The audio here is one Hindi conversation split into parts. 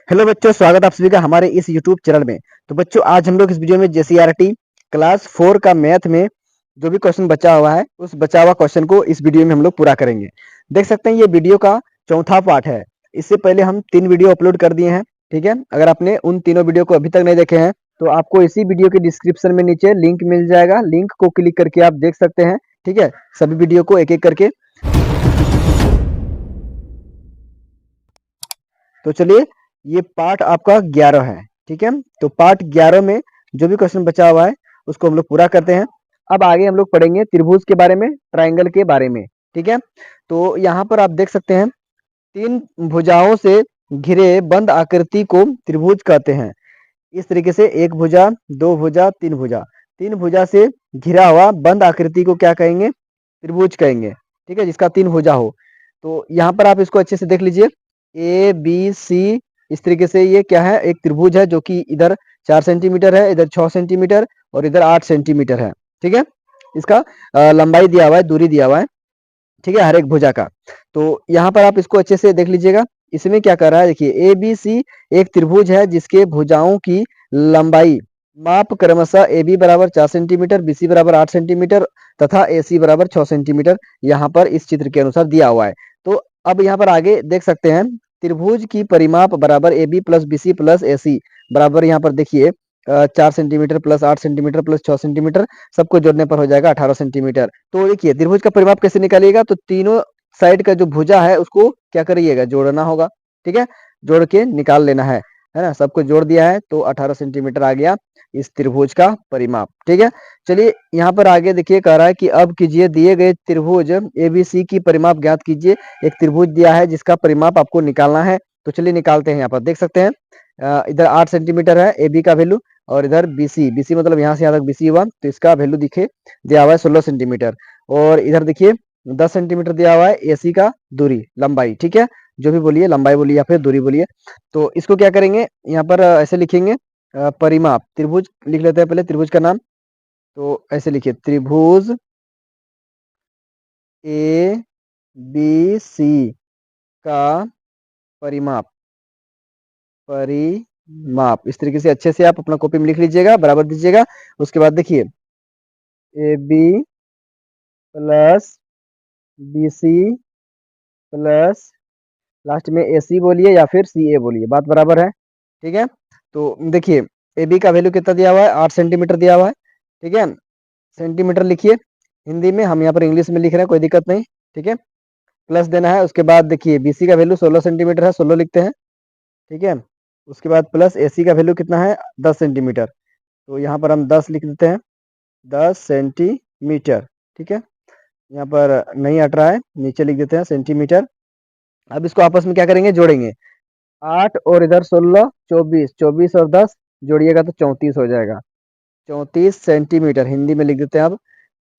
हेलो बच्चों, स्वागत है आप सभी का हमारे इस यूट्यूब चैनल में। तो बच्चों, आज हम लोग इस वीडियो में जेसीईआरटी क्लास 4 का मैथ में जो भी क्वेश्चन बचा हुआ है, उस बचा हुआ क्वेश्चन को इस वीडियो में हम लोग पूरा करेंगे। देख सकते हैं ये वीडियो का चौथा पार्ट है। इससे पहले हम 3 वीडियो अपलोड कर दिए हैं। ठीक है, अगर आपने उन तीनों वीडियो को अभी तक नहीं देखे हैं तो आपको इसी वीडियो के डिस्क्रिप्शन में नीचे लिंक मिल जाएगा। लिंक को क्लिक करके आप देख सकते हैं। ठीक है, सभी वीडियो को एक एक करके। तो चलिए, ये पार्ट आपका 11 है। ठीक है, तो पार्ट 11 में जो भी क्वेश्चन बचा हुआ है उसको हम लोग पूरा करते हैं। अब आगे हम लोग पढ़ेंगे त्रिभुज के बारे में, ट्रायंगल के बारे में। ठीक है, तो यहाँ पर आप देख सकते हैं 3 भुजाओं से घिरे बंद आकृति को त्रिभुज कहते हैं। इस तरीके से एक भुजा, दो भुजा, तीन भुजा, 3 भुजा से घिरा हुआ बंद आकृति को क्या कहेंगे? त्रिभुज कहेंगे। ठीक है, जिसका 3 भुजा हो। तो यहाँ पर आप इसको अच्छे से देख लीजिए, ए बी सी, इस तरीके से ये क्या है? एक त्रिभुज है जो कि इधर 4 सेंटीमीटर है, इधर 6 सेंटीमीटर और इधर 8 सेंटीमीटर है। ठीक है, इसका लंबाई दिया हुआ है, दूरी दिया हुआ है। ठीक है, हर एक भुजा का। तो यहाँ पर आप इसको अच्छे से देख लीजिएगा। इसमें क्या कर रहा है, देखिए ए बी सी एक त्रिभुज है जिसके भुजाओं की लंबाई माप क्रमशः ए बी बराबर 4 सेंटीमीटर, बी सी बराबर 8 सेंटीमीटर तथा ए सी बराबर 6 सेंटीमीटर यहाँ पर इस चित्र के अनुसार दिया हुआ है। तो अब यहाँ पर आगे देख सकते हैं, त्रिभुज की परिमाप बराबर A B plus B C plus A C बराबर यहाँ पर देखिए 4 centimetre plus 8 centimetre plus 6 centimetre, सबको जोड़ने पर हो जाएगा 18 सेंटीमीटर। तो देखिए त्रिभुज का परिमाप कैसे निकालिएगा? तो तीनों साइड का जो भुजा है उसको क्या करिएगा? जोड़ना होगा। ठीक है, जोड़ के निकाल लेना है ना? सबको जोड़ दिया है तो 18 सेंटीमीटर आ गया इस त्रिभुज का परिमाप। ठीक है, चलिए यहाँ पर आगे देखिए कह रहा है कि अब कीजिए दिए गए त्रिभुज एबीसी की परिमाप ज्ञात कीजिए। एक त्रिभुज दिया है जिसका परिमाप आपको निकालना है। तो चलिए निकालते हैं। यहाँ पर देख सकते हैं इधर 8 सेंटीमीटर है ए बी का वैल्यू, और इधर बीसी, बीसी मतलब यहाँ से यहाँ तक बीसी हुआ, तो इसका वैल्यू दिखे दिया हुआ है 16 सेंटीमीटर। और इधर देखिए 10 सेंटीमीटर दिया हुआ है एसी का दूरी, लंबाई। ठीक है, जो भी बोलिए, लंबाई बोलिए या फिर दूरी बोलिए। तो इसको क्या करेंगे, यहाँ पर ऐसे लिखेंगे, परिमाप त्रिभुज लिख लेते हैं पहले त्रिभुज का नाम। तो ऐसे लिखिए त्रिभुज ए बी सी का परिमाप, परिमाप इस तरीके से अच्छे से आप अपना कॉपी में लिख लीजिएगा, बराबर दीजिएगा। उसके बाद देखिए A B plus B C plus last में ए सी बोलिए या फिर सी ए बोलिए, बात बराबर है। ठीक है, तो देखिए ए बी का वैल्यू कितना दिया हुआ है? 8 सेंटीमीटर दिया हुआ है। ठीक है, सेंटीमीटर लिखिए हिंदी में, हम यहाँ पर इंग्लिश में लिख रहे हैं, कोई दिक्कत नहीं। ठीक है, प्लस देना है। उसके बाद देखिए बी सी का वैल्यू 16 सेंटीमीटर है, 16 लिखते हैं। ठीक है, उसके बाद प्लस ए सी का वैल्यू कितना है? 10 सेंटीमीटर। तो यहाँ पर हम 10 लिख देते हैं, 10 सेंटीमीटर। ठीक है, यहाँ पर नहीं हट रहा है, नीचे लिख देते हैं सेंटीमीटर। अब इसको आपस में क्या करेंगे? जोड़ेंगे। 8 और इधर 16, 24, 24 और 10 जोड़िएगा तो 34 हो जाएगा। 34 सेंटीमीटर हिंदी में लिख देते हैं अब,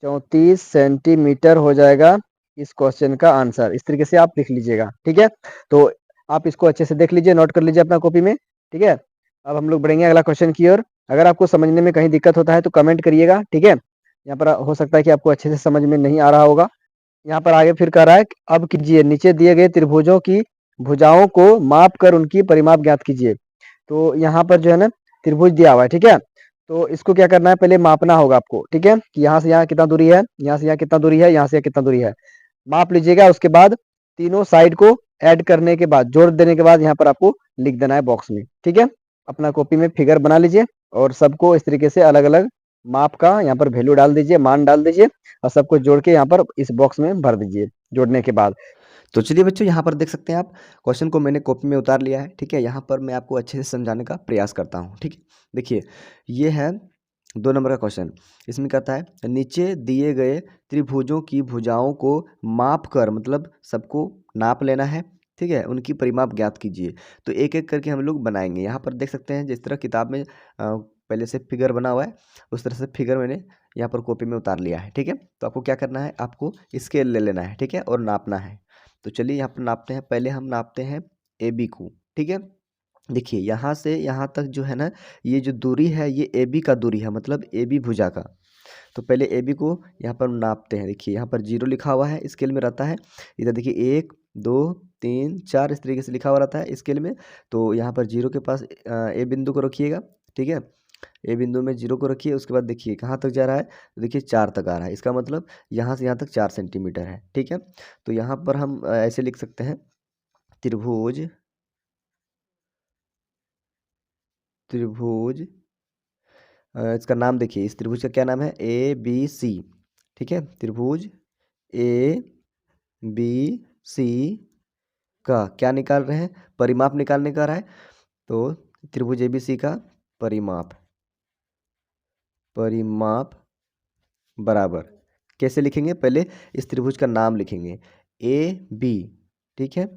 34 सेंटीमीटर हो जाएगा इस क्वेश्चन का आंसर। इस तरीके से आप लिख लीजिएगा। ठीक है, तो आप इसको अच्छे से देख लीजिए, नोट कर लीजिए अपना कॉपी में। ठीक है, अब हम लोग बढ़ेंगे अगला क्वेश्चन की ओर। अगर आपको समझने में कहीं दिक्कत होता है तो कमेंट करिएगा। ठीक है, यहाँ पर हो सकता है कि आपको अच्छे से समझ में नहीं आ रहा होगा। यहाँ पर आगे फिर कह रहा है कि अब कीजिए नीचे दिए गए त्रिभुजों की भुजाओं को माप कर उनकी परिमाप ज्ञात कीजिए। तो यहाँ पर जो है ना त्रिभुज दिया हुआ है। ठीक है, तो इसको क्या करना है? पहले मापना होगा आपको। ठीक है, कि यहाँ से यहाँ कितना दूरी है, यहाँ से यहाँ कितना दूरी है, यहाँ से यहाँ कितना दूरी है, माप लीजिएगा। उसके बाद तीनों साइड को ऐड करने के बाद, जोड़ देने के बाद यहाँ पर आपको लिख देना है बॉक्स में। ठीक है, अपना कॉपी में फिगर बना लीजिए और सबको इस तरीके से अलग अलग माप का यहाँ पर वैल्यू डाल दीजिए, मान डाल दीजिए और सबको जोड़ के यहाँ पर इस बॉक्स में भर दीजिए जोड़ने के बाद। तो चलिए बच्चों, यहाँ पर देख सकते हैं आप क्वेश्चन को मैंने कॉपी में उतार लिया है। ठीक है, यहाँ पर मैं आपको अच्छे से समझाने का प्रयास करता हूँ। ठीक है, देखिए ये है 2 नंबर का क्वेश्चन। इसमें कहता है नीचे दिए गए त्रिभुजों की भुजाओं को माप कर, मतलब सबको नाप लेना है। ठीक है, उनकी परिमाप ज्ञात कीजिए। तो एक एक करके हम लोग बनाएंगे। यहाँ पर देख सकते हैं जिस तरह किताब में पहले से फिगर बना हुआ है, उस तरह से फिगर मैंने यहाँ पर कॉपी में उतार लिया है। ठीक है, तो आपको क्या करना है? आपको स्केल ले लेना है। ठीक है, और नापना है। तो चलिए यहाँ पर नापते हैं। पहले हम नापते हैं ए बी को। ठीक है, देखिए यहाँ से यहाँ तक जो है ना, ये जो दूरी है ये ए बी का दूरी है, मतलब ए बी भुजा का। तो पहले ए बी को यहाँ पर नापते हैं। देखिए यहाँ पर 0 लिखा हुआ है, स्केल में रहता है। इधर देखिए 1 2 3 4 इस तरीके से लिखा हुआ रहता है स्केल में। तो यहाँ पर 0 के पास ए बिंदु को रखिएगा, ठीक है। ए बिंदु में 0 को रखिए, उसके बाद देखिए कहाँ तक जा रहा है, तो देखिए 4 तक आ रहा है। इसका मतलब यहाँ से यहाँ तक 4 सेंटीमीटर है, ठीक है। तो यहाँ पर हम ऐसे लिख सकते हैं, त्रिभुज त्रिभुज इसका नाम देखिए, इस त्रिभुज का क्या नाम है, ए बी सी, ठीक है। त्रिभुज ए बी सी का क्या निकाल रहे हैं, परिमाप निकालने का रहा है। तो त्रिभुज ए बी सी का परिमाप परिमाप बराबर कैसे लिखेंगे, पहले इस त्रिभुज का नाम लिखेंगे ए बी, ठीक है।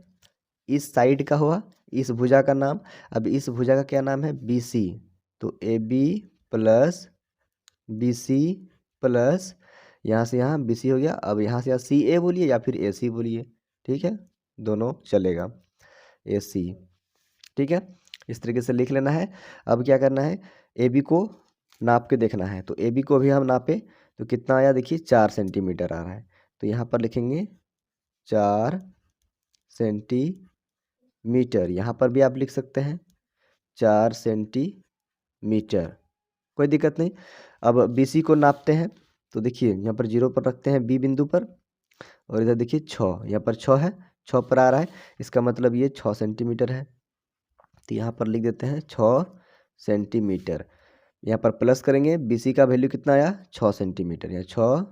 इस साइड का हुआ इस भुजा का नाम, अब इस भुजा का क्या नाम है, बी सी। तो A B plus B C plus यहाँ से यहाँ बी सी हो गया। अब यहाँ से यहाँ सी ए बोलिए या फिर ए सी बोलिए, ठीक है, दोनों चलेगा, ए सी, ठीक है। इस तरीके से लिख लेना है। अब क्या करना है, ए बी को नाप के देखना है। तो ए बी को भी हम नापे तो कितना आया, देखिए 4 सेंटीमीटर आ रहा है। तो यहाँ पर लिखेंगे 4 सेंटीमीटर। यहाँ पर भी आप लिख सकते हैं 4 सेंटीमीटर, कोई दिक्कत नहीं। अब बी सी को नापते हैं। तो देखिए यहाँ पर 0 पर रखते हैं बी बिंदु पर, और इधर देखिए 6, यहाँ पर 6 है, 6 पर आ रहा है, इसका मतलब ये 6 सेंटीमीटर है। तो यहाँ पर लिख देते हैं 6 सेंटीमीटर। यहाँ पर प्लस करेंगे, बी सी का वैल्यू कितना आया, 6 सेंटीमीटर, या 6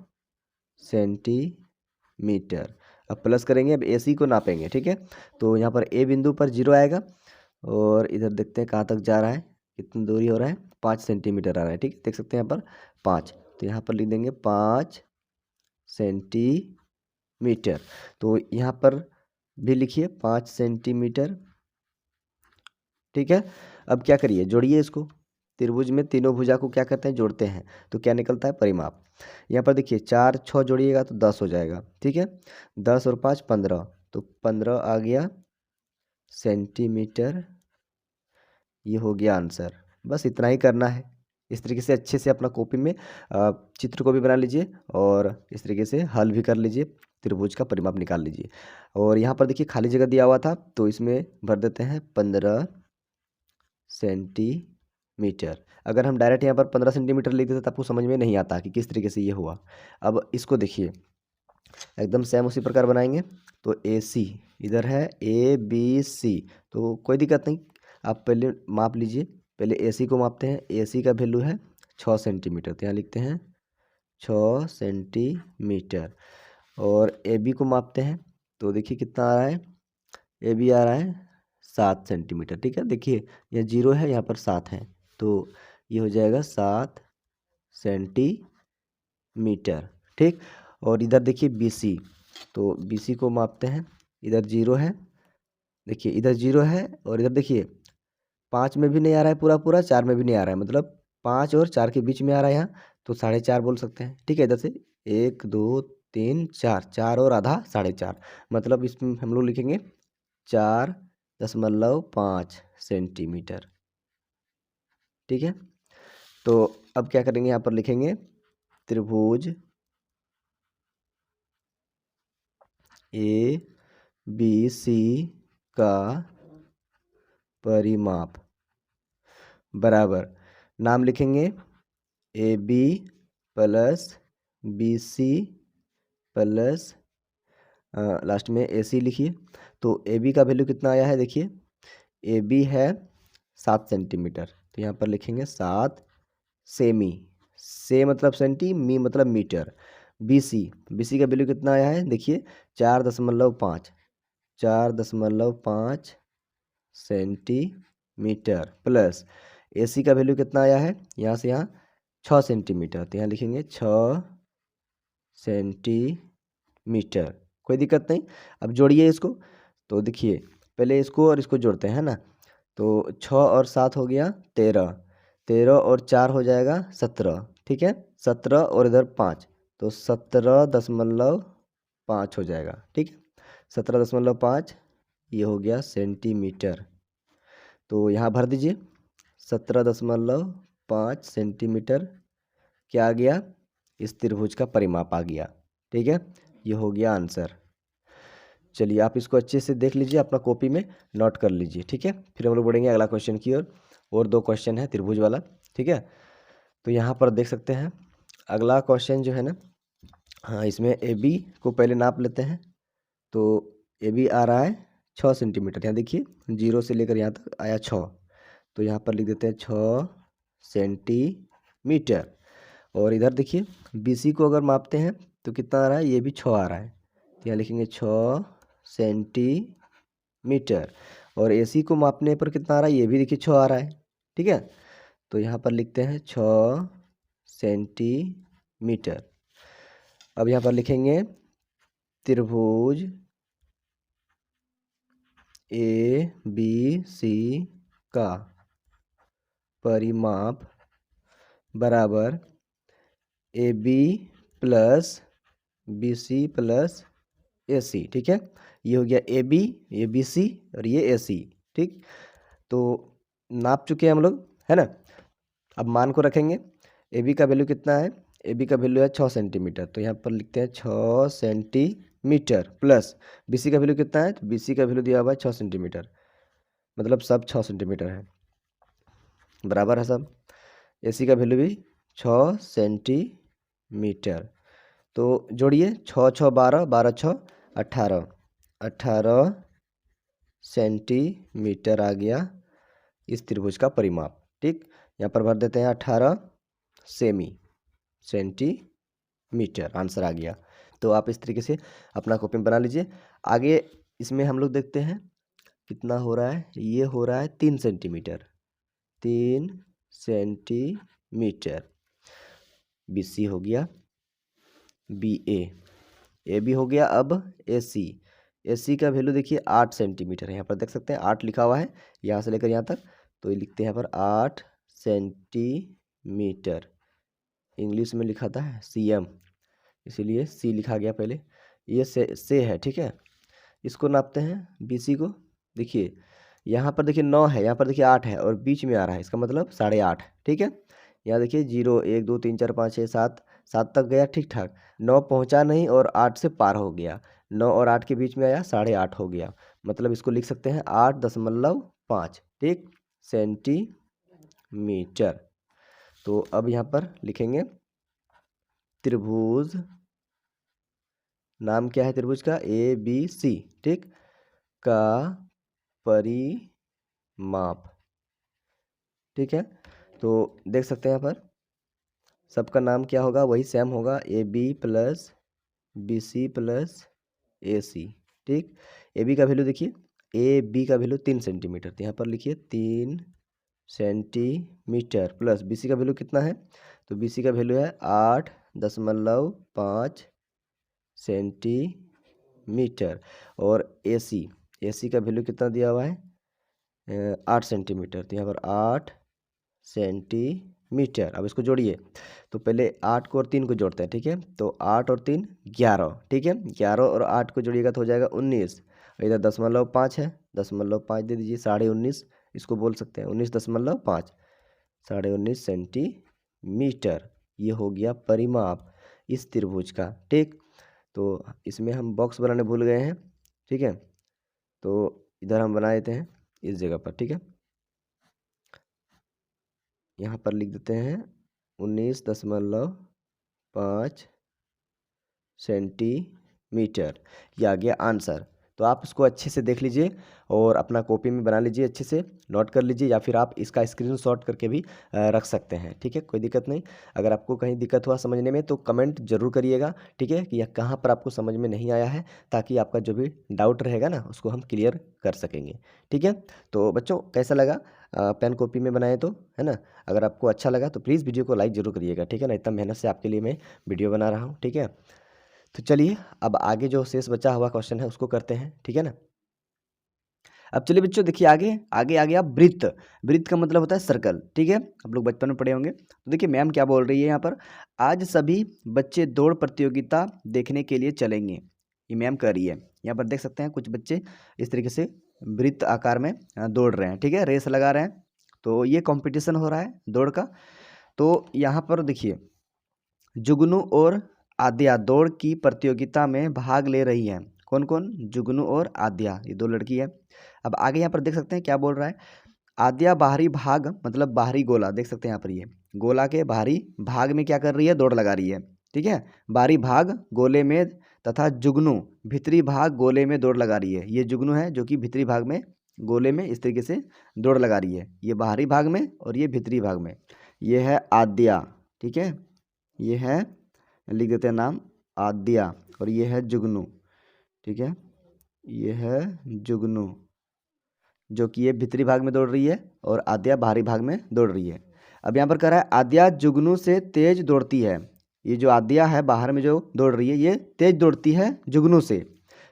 सेंटीमीटर। अब प्लस करेंगे, अब ए सी को नापेंगे, ठीक है। तो यहाँ पर ए बिंदु पर 0 आएगा, और इधर देखते हैं कहाँ तक जा रहा है, कितनी दूरी हो रहा है, 5 सेंटीमीटर आ रहा है, ठीक है। देख सकते हैं यहाँ पर 5, तो यहाँ पर लिख देंगे 5 सेंटीमीटर। तो यहाँ पर भी लिखिए 5 सेंटीमीटर, ठीक है। अब क्या करिए, जोड़िए इसको। त्रिभुज में तीनों भुजा को क्या करते हैं, जोड़ते हैं। तो क्या निकलता है, परिमाप। यहाँ पर देखिए 4 6 जोड़िएगा तो 10 हो जाएगा, ठीक है। 10 और 5 15, तो 15 आ गया सेंटीमीटर। ये हो गया आंसर। बस इतना ही करना है। इस तरीके से अच्छे से अपना कॉपी में चित्र को भी बना लीजिए, और इस तरीके से हल भी कर लीजिए, त्रिभुज का परिमाप निकाल लीजिए। और यहाँ पर देखिए खाली जगह दिया हुआ था, तो इसमें भर देते हैं 15 सेंटीमीटर। अगर हम डायरेक्ट यहाँ पर 15 सेंटीमीटर लिख देते तो आपको समझ में नहीं आता कि किस तरीके से ये हुआ। अब इसको देखिए एकदम सेम उसी प्रकार बनाएंगे। तो ए सी इधर है, ए बी सी, तो कोई दिक्कत नहीं, आप पहले माप लीजिए। पहले ए सी को मापते हैं। ए सी का वैल्यू है 6 सेंटीमीटर, तो यहाँ लिखते हैं 6 सेंटीमीटर। और ए बी को मापते हैं, तो देखिए कितना आ रहा है, ए बी आ रहा है 7 सेंटीमीटर, ठीक है। देखिए यह 0 है, यहाँ पर 7 है, तो ये हो जाएगा 7 सेंटीमीटर, ठीक। और इधर देखिए बी सी, तो बी सी को मापते हैं। इधर 0 है, देखिए इधर 0 है, और इधर देखिए 5 में भी नहीं आ रहा है पूरा पूरा, 4 में भी नहीं आ रहा है, मतलब 5 और 4 के बीच में आ रहा है यहाँ, तो 4.5 बोल सकते हैं, ठीक है। इधर से 1 2 3 4, 4 और आधा 4.5, मतलब इसमें हम लोग लिखेंगे 4.5 सेंटीमीटर, ठीक है। तो अब क्या करेंगे, यहाँ पर लिखेंगे त्रिभुज ए बी सी का परिमाप बराबर, नाम लिखेंगे A B plus B C plus last में ए सी लिखिए। तो ए बी का वैल्यू कितना आया है, देखिए ए बी है 7 सेंटीमीटर, तो यहाँ पर लिखेंगे 7 सेमी, से मतलब सेंटी, मी मतलब मीटर। बी सी का वैल्यू कितना आया है, देखिए 4.5 4.5 सेंटीमीटर, प्लस ए सी का वैल्यू कितना आया है, यहाँ से यहाँ 6 सेंटीमीटर, तो यहाँ लिखेंगे 6 सेंटीमीटर, कोई दिक्कत नहीं। अब जोड़िए इसको। तो देखिए पहले इसको और इसको जोड़ते हैं ना, तो 6 और 7 हो गया 13, 13 और 4 हो जाएगा 17, ठीक है। 17 और इधर 5, तो 17.5 हो जाएगा, ठीक है। 17.5 ये हो गया सेंटीमीटर। तो यहाँ भर दीजिए 17.5 सेंटीमीटर, क्या आ गया, इस त्रिभुज का परिमाप आ गया, ठीक है। ये हो गया आंसर। चलिए आप इसको अच्छे से देख लीजिए, अपना कॉपी में नोट कर लीजिए, ठीक है। फिर हम लोग बढ़ेंगे अगला क्वेश्चन की ओर। और 2 क्वेश्चन है त्रिभुज वाला, ठीक है। तो यहाँ पर देख सकते हैं अगला क्वेश्चन जो है ना, हाँ इसमें ए बी को पहले नाप लेते हैं। तो ए बी आ रहा है 6 सेंटीमीटर। यहाँ देखिए 0 से लेकर यहाँ तक आया 6, तो यहाँ पर लिख देते हैं 6 सेंटीमीटर। और इधर देखिए बी सी को अगर मापते हैं तो कितना आ रहा है, ये भी 6 आ रहा है, तो यहाँ लिखेंगे 6 सेंटीमीटर। और ए सी को मापने पर कितना आ रहा है, ये भी देखिए 6 आ रहा है, ठीक है। तो यहाँ पर लिखते हैं 6 सेंटीमीटर। अब यहाँ पर लिखेंगे त्रिभुज ए बी सी का परिमाप बराबर A B plus B C plus A C, ठीक है। ये हो गया ए बी, ये बी सी और ये ए सी, ठीक। तो नाप चुके हैं हम लोग, है ना। अब मान को रखेंगे। ए बी का वैल्यू कितना है, ए बी का वैल्यू है 6 सेंटीमीटर, तो यहाँ पर लिखते हैं 6 सेंटीमीटर प्लस बी सी का वैल्यू कितना है, तो बी सी का वैल्यू दिया हुआ है 6 सेंटीमीटर, मतलब सब 6 सेंटीमीटर है, बराबर है सब। ए सी का वैल्यू भी 6 सेंटीमीटर। तो जोड़िए 6 6 12, 12 6 18, 18 सेंटीमीटर आ गया इस त्रिभुज का परिमाप, ठीक। यहाँ पर भर देते हैं 18 सेंटीमीटर, आंसर आ गया। तो आप इस तरीके से अपना कॉपी में बना लीजिए। आगे इसमें हम लोग देखते हैं कितना हो रहा है, ये हो रहा है 3 सेंटीमीटर, 3 सेंटीमीटर। बी सी हो गया, बी ए बी हो गया। अब ए सी का वैल्यू देखिए 8 सेंटीमीटर है, यहाँ पर देख सकते हैं 8 लिखा हुआ है यहाँ से लेकर यहाँ तक, तो ये लिखते हैं यहाँ पर 8 सेंटीमीटर। इंग्लिश में लिखा था CM, इसीलिए सी लिखा गया पहले। ये से है, ठीक है। इसको नापते हैं BC को। देखिए यहाँ पर देखिए 9 है, यहाँ पर देखिए 8 है और बीच में आ रहा है, इसका मतलब 8.5, ठीक है। यहाँ देखिए 0 1 2 3 4 5 6 7, 7 तक गया ठीक ठाक, 9 पहुँचा नहीं और 8 से पार हो गया, 9 और 8 के बीच में आया 8.5 हो गया, मतलब इसको लिख सकते हैं 8.5, ठीक, सेंटीमीटर। तो अब यहाँ पर लिखेंगे त्रिभुज, नाम क्या है त्रिभुज का, ABC, ठीक, का परिमाप, ठीक है। तो देख सकते हैं यहाँ पर सबका नाम क्या होगा, वही सेम होगा, AB plus BC plus AC, ठीक। AB का वैल्यू देखिए, AB का वैल्यू 3 सेंटीमीटर, तो यहाँ पर लिखिए 3 सेंटीमीटर प्लस BC का वैल्यू कितना है, तो BC का वैल्यू है 8.5 सेंटीमीटर। और AC का वैल्यू कितना दिया हुआ है, 8 सेंटीमीटर, तो यहाँ पर 8 सेंटीमीटर। अब इसको जोड़िए, तो पहले 8 को और 3 को जोड़ते हैं, ठीक है। तो 8 और 3 11, ठीक है। 11 और 8 को जोड़िएगा तो हो जाएगा 19। इधर 0.5 है, 0.5 दे दीजिए, 19.5 इसको बोल सकते हैं, 19.5, 19.5 सेंटीमीटर। ये हो गया परिमाप इस त्रिभुज का, ठीक। तो इसमें हम बॉक्स बनाने भूल गए हैं, ठीक है। तो इधर हम बना देते हैं इस जगह पर, ठीक है। यहाँ पर लिख देते हैं 19.5 सेंटीमीटर। ये आ गया आंसर। तो आप इसको अच्छे से देख लीजिए और अपना कॉपी में बना लीजिए, अच्छे से नोट कर लीजिए, या फिर आप इसका स्क्रीनशॉट करके भी रख सकते हैं, ठीक है, कोई दिक्कत नहीं। अगर आपको कहीं दिक्कत हुआ समझने में तो कमेंट जरूर करिएगा, ठीक है, कि यह कहाँ पर आपको समझ में नहीं आया है, ताकि आपका जो भी डाउट रहेगा ना उसको हम क्लियर कर सकेंगे, ठीक है। तो बच्चों कैसा लगा, पेन कॉपी में बनाए तो, है ना। अगर आपको अच्छा लगा तो प्लीज़ वीडियो को लाइक जरूर करिएगा, ठीक है ना, इतना मेहनत से आपके लिए मैं वीडियो बना रहा हूँ, ठीक है। तो चलिए अब आगे जो शेष बचा हुआ क्वेश्चन है उसको करते हैं, ठीक है ना। अब चलिए बच्चों देखिए आगे आगे आ गया वृत्त। वृत्त का मतलब होता है सर्कल, ठीक है, आप लोग बचपन में पढ़े होंगे। तो देखिए मैम क्या बोल रही है यहाँ पर, आज सभी बच्चे दौड़ प्रतियोगिता देखने के लिए चलेंगे, ये मैम कह रही है। यहाँ पर देख सकते हैं कुछ बच्चे इस तरीके से वृत्त आकार में दौड़ रहे हैं, ठीक है, रेस लगा रहे हैं। तो ये कंपटीशन हो रहा है दौड़ का। तो यहाँ पर देखिए जुगनू और आद्या दौड़ की प्रतियोगिता में भाग ले रही हैं। कौन कौन? जुगनू और आद्या, ये 2 लड़की है। अब आगे यहाँ पर देख सकते हैं क्या बोल रहा है, आद्या बाहरी भाग मतलब बाहरी गोला, देख सकते हैं यहाँ पर ये गोला के बाहरी भाग में क्या कर रही है? दौड़ लगा रही है, ठीक है। बाहरी भाग गोले में तथा जुगनू भीतरी भाग गोले में दौड़ लगा रही है। ये जुगनू है जो कि भीतरी भाग में गोले में इस तरीके से दौड़ लगा रही है, ये बाहरी भाग में और ये भीतरी भाग में। ये है आद्या, ठीक है, ये है, लिख देते हैं नाम आद्या, और ये है जुगनू, ठीक है, ये है जुगनू, जो कि ये भीतरी भाग में दौड़ रही है और आद्या बाहरी भाग में दौड़ रही है। अब यहाँ पर कह रहा है आद्या जुगनू से तेज दौड़ती है। ये जो आद्या है बाहर में जो दौड़ रही है ये तेज दौड़ती है जुगनू से,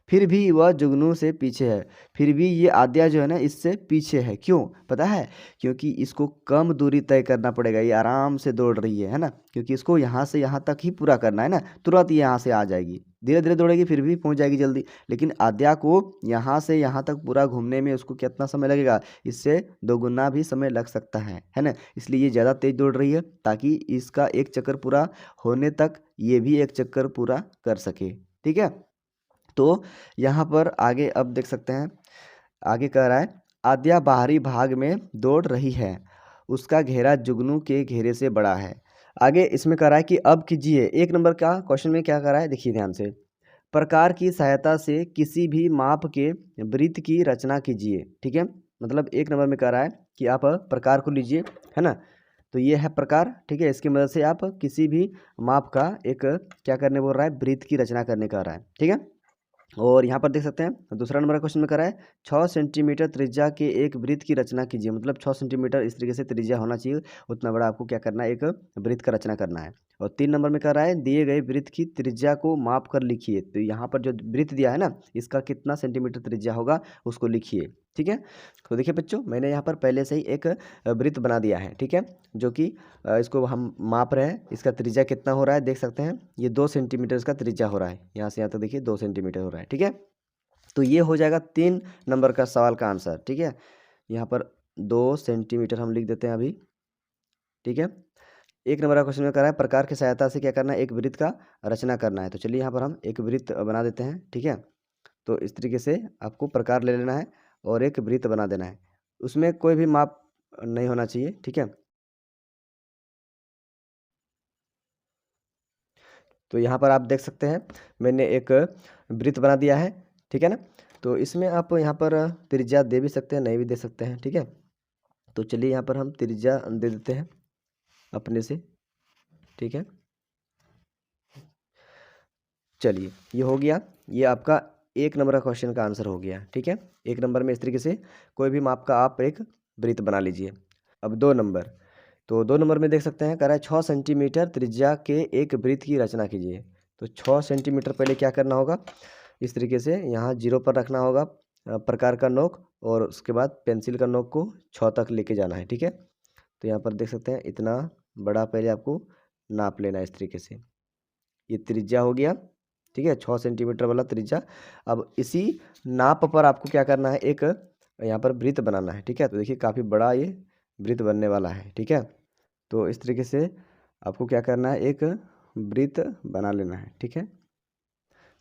फिर भी वह जुगनू से पीछे है। फिर भी ये आद्या जो है ना इससे पीछे है, क्यों पता है? क्योंकि इसको कम दूरी तय करना पड़ेगा, ये आराम से दौड़ रही है ना, क्योंकि इसको यहाँ से यहाँ तक ही पूरा करना है ना, तुरंत ये यहाँ से आ जाएगी, धीरे धीरे दौड़ेगी फिर भी पहुँच जाएगी जल्दी। लेकिन आद्या को यहाँ से यहाँ तक पूरा घूमने में उसको कितना समय लगेगा? इससे 2 गुना भी समय लग सकता है ना। इसलिए ये ज़्यादा तेज दौड़ रही है ताकि इसका एक चक्कर पूरा होने तक ये भी एक चक्कर पूरा कर सके, ठीक है। तो यहाँ पर आगे अब देख सकते हैं, आगे कह रहा है आद्या बाहरी भाग में दौड़ रही है, उसका घेरा जुगनू के घेरे से बड़ा है। आगे इसमें कह रहा है कि अब कीजिए, 1 नंबर का क्वेश्चन में क्या कह रहा है देखिए ध्यान से, प्रकार की सहायता से किसी भी माप के वृत्त की रचना कीजिए, ठीक है। मतलब 1 नंबर में कह रहा है कि आप प्रकार को लीजिए, है ना, तो ये है प्रकार, ठीक है, इसकी मदद से आप किसी भी माप का एक क्या करने बोल रहा है? वृत्त की रचना करने कह रहा है, ठीक है। और यहाँ पर देख सकते हैं दूसरा नंबर का क्वेश्चन में करा है 6 सेंटीमीटर त्रिज्या के एक वृत्त की रचना कीजिए, मतलब 6 सेंटीमीटर इस तरीके से त्रिज्या होना चाहिए, उतना बड़ा आपको क्या करना है? एक वृत्त का रचना करना है। और 3 नंबर में कह रहा है दिए गए वृत्त की त्रिज्या को माप कर लिखिए, तो यहाँ पर जो वृत्त दिया है ना इसका कितना सेंटीमीटर त्रिज्या होगा उसको लिखिए, ठीक है। तो देखिए बच्चों मैंने यहाँ पर पहले से ही एक वृत्त बना दिया है, ठीक है, जो कि इसको हम माप रहे हैं, इसका त्रिज्या कितना हो रहा है देख सकते हैं, ये 2 सेंटीमीटर इसका त्रिज्या हो रहा है, यहाँ से यहाँ तक देखिए 2 सेंटीमीटर हो रहा है, ठीक है। तो ये हो जाएगा 3 नंबर का सवाल का आंसर, ठीक है। यहाँ पर 2 सेंटीमीटर हम लिख देते हैं अभी, ठीक है। 1 नंबर का क्वेश्चन में कह रहा है प्रकार की सहायता से क्या करना है? एक वृत्त का रचना करना है, तो चलिए यहाँ पर हम एक वृत्त बना देते हैं, ठीक है। तो इस तरीके से आपको प्रकार ले लेना है और एक वृत्त बना देना है, उसमें कोई भी माप नहीं होना चाहिए, ठीक है। तो यहाँ पर आप देख सकते हैं मैंने एक वृत्त बना दिया है, ठीक है ना। तो इसमें आप यहाँ पर त्रिज्या दे भी सकते हैं नहीं भी दे सकते हैं, ठीक है। तो चलिए यहाँ पर हम त्रिज्या दे देते हैं अपने से, ठीक है। चलिए ये हो गया, ये आपका 1 नंबर का क्वेश्चन का आंसर हो गया, ठीक है। 1 नंबर में इस तरीके से कोई भी माप का आप एक वृत्त बना लीजिए। अब 2 नंबर, तो 2 नंबर में देख सकते हैं कह रहा है 6 सेंटीमीटर त्रिज्या के एक वृत्त की रचना कीजिए। तो 6 सेंटीमीटर पहले क्या करना होगा? इस तरीके से यहाँ 0 पर रखना होगा प्रकार का नोक, और उसके बाद पेंसिल का नोक को 6 तक लेके जाना है, ठीक है। तो यहाँ पर देख सकते हैं इतना बड़ा पहले आपको नाप लेना है इस तरीके से, ये त्रिज्या हो गया, ठीक है, 6 सेंटीमीटर वाला त्रिज्या। अब इसी नाप पर आपको क्या करना है? एक यहाँ पर वृत्त बनाना है, ठीक है। तो देखिए काफ़ी बड़ा ये वृत्त बनने वाला है, ठीक है। तो इस तरीके से आपको क्या करना है? एक वृत्त बना लेना है, ठीक है।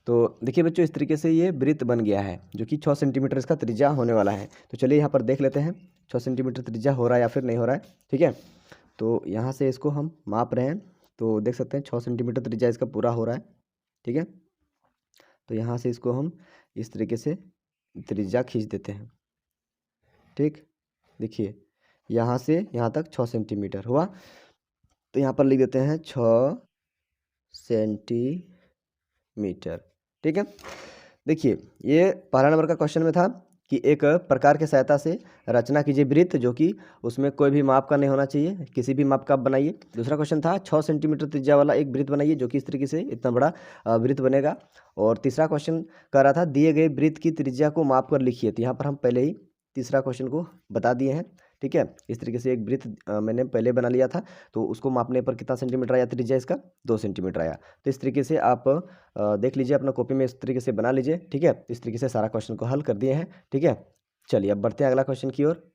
तो देखिए बच्चों इस तरीके से ये वृत्त बन गया है जो कि 6 सेंटीमीटर इसका त्रिज्या होने वाला है। तो चलिए यहाँ पर देख लेते हैं 6 सेंटीमीटर त्रिज्या हो रहा है या फिर नहीं हो रहा है, ठीक है। तो यहाँ से इसको हम माप रहे हैं, तो देख सकते हैं 6 सेंटीमीटर त्रिज्या इसका पूरा हो रहा है, ठीक है। तो यहाँ से इसको हम इस तरीके से त्रिज्या खींच देते हैं, ठीक। देखिए यहाँ से यहाँ तक 6 सेंटीमीटर हुआ, तो यहाँ पर लिख देते हैं 6 सेंटीमीटर, ठीक है। देखिए ये पहला नंबर का क्वेश्चन में था कि एक प्रकार की सहायता से रचना कीजिए वृत्त, जो कि उसमें कोई भी माप का नहीं होना चाहिए, किसी भी माप का आप बनाइए। दूसरा क्वेश्चन था 6 सेंटीमीटर त्रिज्या वाला एक वृत्त बनाइए जो कि इस तरीके से इतना बड़ा वृत्त बनेगा। और तीसरा क्वेश्चन कर रहा था दिए गए वृत्त की त्रिज्या को माप कर लिखिए, तो यहाँ पर हम पहले ही तीसरा क्वेश्चन को बता दिए हैं, ठीक है। इस तरीके से एक वृत्त मैंने पहले बना लिया था, तो उसको मापने पर कितना सेंटीमीटर आया त्रिज्या इसका? 2 सेंटीमीटर आया। तो इस तरीके से आप देख लीजिए अपना कॉपी में इस तरीके से बना लीजिए, ठीक है। इस तरीके से सारा क्वेश्चन को हल कर दिए हैं, ठीक है। चलिए अब बढ़ते हैं अगला क्वेश्चन की ओर।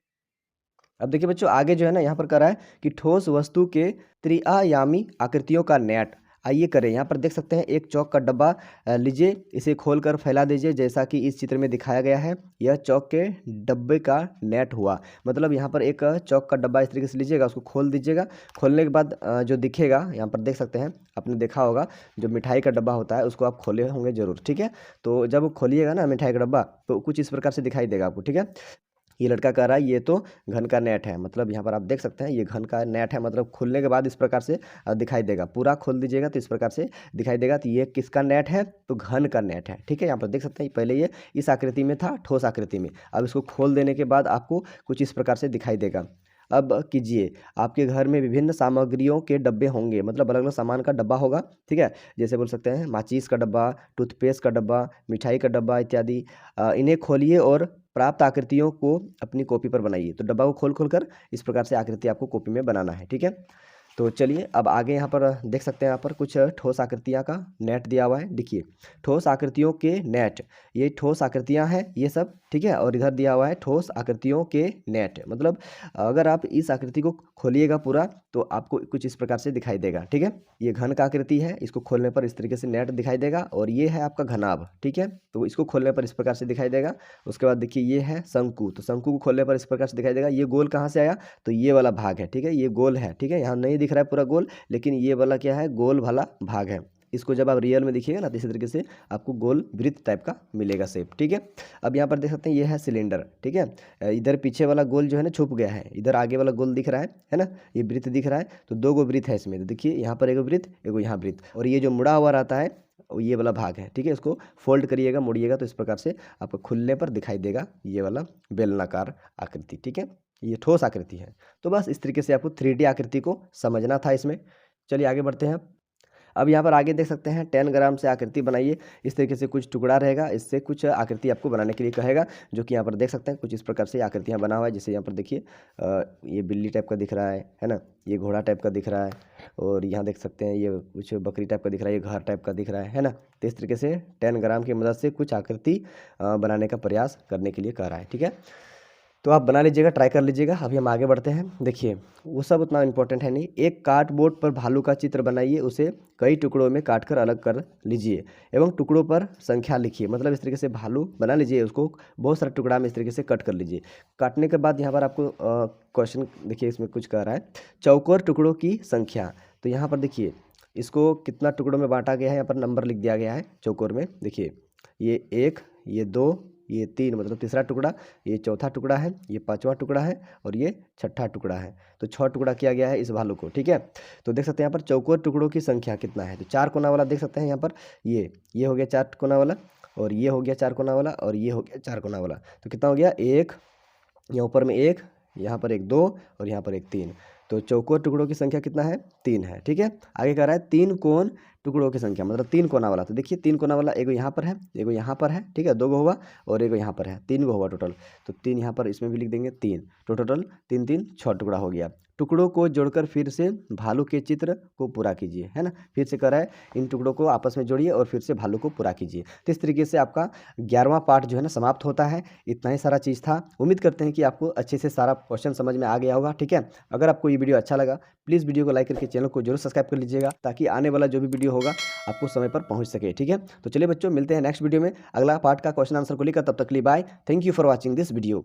अब देखिए बच्चों आगे जो है ना यहाँ पर कह रहा है कि ठोस वस्तु के त्रिआयामी आकृतियों का नेट आइए करें। यहाँ पर देख सकते हैं एक चौक का डब्बा लीजिए, इसे खोलकर फैला दीजिए जैसा कि इस चित्र में दिखाया गया है। यह चौक के डब्बे का नेट हुआ। मतलब यहाँ पर एक चौक का डब्बा इस तरीके से लीजिएगा, उसको खोल दीजिएगा। खोलने के बाद जो दिखेगा, यहाँ पर देख सकते हैं, आपने देखा होगा जो मिठाई का डब्बा होता है उसको आप खोले होंगे जरूर, ठीक है। तो जब खोलिएगा ना मिठाई का डब्बा, तो कुछ इस प्रकार से दिखाई देगा आपको, ठीक है। ये लड़का कह रहा है ये तो घन का नेट है। मतलब यहाँ पर आप देख सकते हैं ये घन का नेट है। मतलब खुलने के बाद इस प्रकार से दिखाई देगा। पूरा खोल दीजिएगा तो इस प्रकार से दिखाई देगा। तो ये किसका नेट है? तो घन का नेट है, ठीक है। यहाँ पर देख सकते हैं पहले ये इस आकृति में था, ठोस आकृति में। अब इसको खोल देने के बाद आपको कुछ इस प्रकार से दिखाई देगा। अब कीजिए, आपके घर में विभिन्न सामग्रियों के डब्बे होंगे, मतलब अलग अलग सामान का डब्बा होगा, ठीक है। जैसे बोल सकते हैं माचिस का डब्बा, टूथपेस्ट का डब्बा, मिठाई का डब्बा इत्यादि। इन्हें खोलिए और प्राप्त आकृतियों को अपनी कॉपी पर बनाइए। तो डब्बा को खोल खोल कर इस प्रकार से आकृति आपको कॉपी में बनाना है, ठीक है। तो चलिए अब आगे यहाँ पर देख सकते हैं, यहाँ पर कुछ ठोस आकृतियाँ का नेट दिया हुआ है। देखिए ठोस आकृतियों के नेट, ये ठोस आकृतियाँ हैं ये सब, ठीक है। और इधर दिया हुआ है ठोस आकृतियों के नेट। मतलब अगर आप इस आकृति को खोलिएगा पूरा तो आपको कुछ इस प्रकार से दिखाई देगा, ठीक है। ये घन का आकृति है, इसको खोलने पर इस तरीके से नेट दिखाई देगा। और ये है आपका घनाभ, ठीक है। तो इसको खोलने पर इस प्रकार से दिखाई देगा। उसके बाद देखिए ये है शंकु, तो शंकु को खोलने पर इस प्रकार से दिखाई देगा। ये गोल कहाँ से आया? तो ये वाला भाग है, ठीक है। ये गोल है, ठीक है। यहाँ नहीं दिख रहा है पूरा गोल, लेकिन ये वाला क्या है? गोल वाला भाग है। इसको जब आप रियल में देखिएगा ना तो इसी तरीके से आपको गोल वृत्त टाइप का मिलेगा शेप, ठीक है। अब यहाँ पर देख सकते हैं ये है सिलेंडर, ठीक है। इधर पीछे वाला गोल जो है ना छुप गया है, इधर आगे वाला गोल दिख रहा है ना, ये वृत्त दिख रहा है। तो दो गो वृत्त है इसमें। तो देखिए यहाँ पर एक वृत्त, एक यहाँ वृत्त, और ये जो मुड़ा हुआ रहता है ये वाला भाग है, ठीक है। इसको फोल्ड करिएगा, मोड़िएगा तो इस प्रकार से आपको खुलने पर दिखाई देगा ये वाला बेलनाकार आकृति, ठीक है। ये ठोस आकृति है। तो बस इस तरीके से आपको 3D आकृति को समझना था इसमें। चलिए आगे बढ़ते हैं। अब यहाँ पर आगे देख सकते हैं 10 ग्राम से आकृति बनाइए। इस तरीके से कुछ टुकड़ा रहेगा, इससे कुछ आकृति आपको बनाने के लिए कहेगा, जो कि यहाँ पर देख सकते हैं कुछ इस प्रकार से आकृतियाँ बना हुआ है। जैसे यहाँ पर देखिए ये बिल्ली टाइप का दिख रहा है ना, ये घोड़ा टाइप का दिख रहा है, और यहाँ देख सकते हैं ये कुछ बकरी टाइप का दिख रहा है, ये घर टाइप का दिख रहा है ना। तो इस तरीके से 10 ग्राम की मदद से कुछ आकृति बनाने का प्रयास करने के लिए कह रहा है, ठीक है। तो आप बना लीजिएगा, ट्राई कर लीजिएगा। अभी हम आगे बढ़ते हैं। देखिए वो सब उतना इंपॉर्टेंट है नहीं। एक कार्डबोर्ड पर भालू का चित्र बनाइए, उसे कई टुकड़ों में काटकर अलग कर लीजिए एवं टुकड़ों पर संख्या लिखिए। मतलब इस तरीके से भालू बना लीजिए, उसको बहुत सारे टुकड़ा में इस तरीके से कट कर लीजिए। काटने के बाद यहाँ पर आपको क्वेश्चन देखिए इसमें कुछ कह रहा है, चौकोर टुकड़ों की संख्या। तो यहाँ पर देखिए इसको कितना टुकड़ों में बांटा गया है, यहाँ पर नंबर लिख दिया गया है चौकोर में। देखिए ये 1, ये 2, ये 3, मतलब तीसरा टुकड़ा, ये चौथा टुकड़ा है, ये पांचवा टुकड़ा है, और ये छठा टुकड़ा है। तो 6 टुकड़ा किया गया है इस भालू को, ठीक है। तो देख सकते हैं यहाँ पर चौकोर टुकड़ों की संख्या कितना है। तो 4 कोना वाला देख सकते हैं यहाँ पर, ये हो गया 4 कोना वाला, और ये हो गया 4 कोना वाला, और ये हो गया 4 कोना वाला। तो कितना हो गया? 1, यहाँ ऊपर में 1, यहाँ पर एक 2, और यहाँ पर एक 3। तो चौकोर टुकड़ों की संख्या कितना है? 3 है, ठीक है। आगे कह रहा है 3 कोण टुकड़ों की संख्या, मतलब 3 कोना वाला। तो देखिए 3 कोना वाला एगो यहाँ पर है, एगो यहाँ पर है, ठीक है, 2 गो हुआ, और एगो यहाँ पर है, 3 गो हुआ टोटल। तो 3 यहाँ पर इसमें भी लिख देंगे 3, तो टोटल 3 3 6 टुकड़ा हो गया। टुकड़ों को जोड़कर फिर से भालू के चित्र को पूरा कीजिए, है ना। फिर से कह रहा है इन टुकड़ों को आपस में जोड़िए और फिर से भालू को पूरा कीजिए। तो इस तरीके से आपका 11वां पार्ट जो है ना समाप्त होता है। इतना ही सारा चीज़ था। उम्मीद करते हैं कि आपको अच्छे से सारा क्वेश्चन समझ में आ गया होगा, ठीक है। अगर आपको ये वीडियो अच्छा लगा प्लीज़ वीडियो को लाइक करके चैनल को जरूर सब्सक्राइब कर लीजिएगा, ताकि आने वाला जो भी वीडियो होगा आपको समय पर पहुंच सके, ठीक है। तो चलिए बच्चों, मिलते हैं नेक्स्ट वीडियो में अगला पार्ट का क्वेश्चन आंसर को लेकर। तब तक के लिए bye, thank you for watching this video.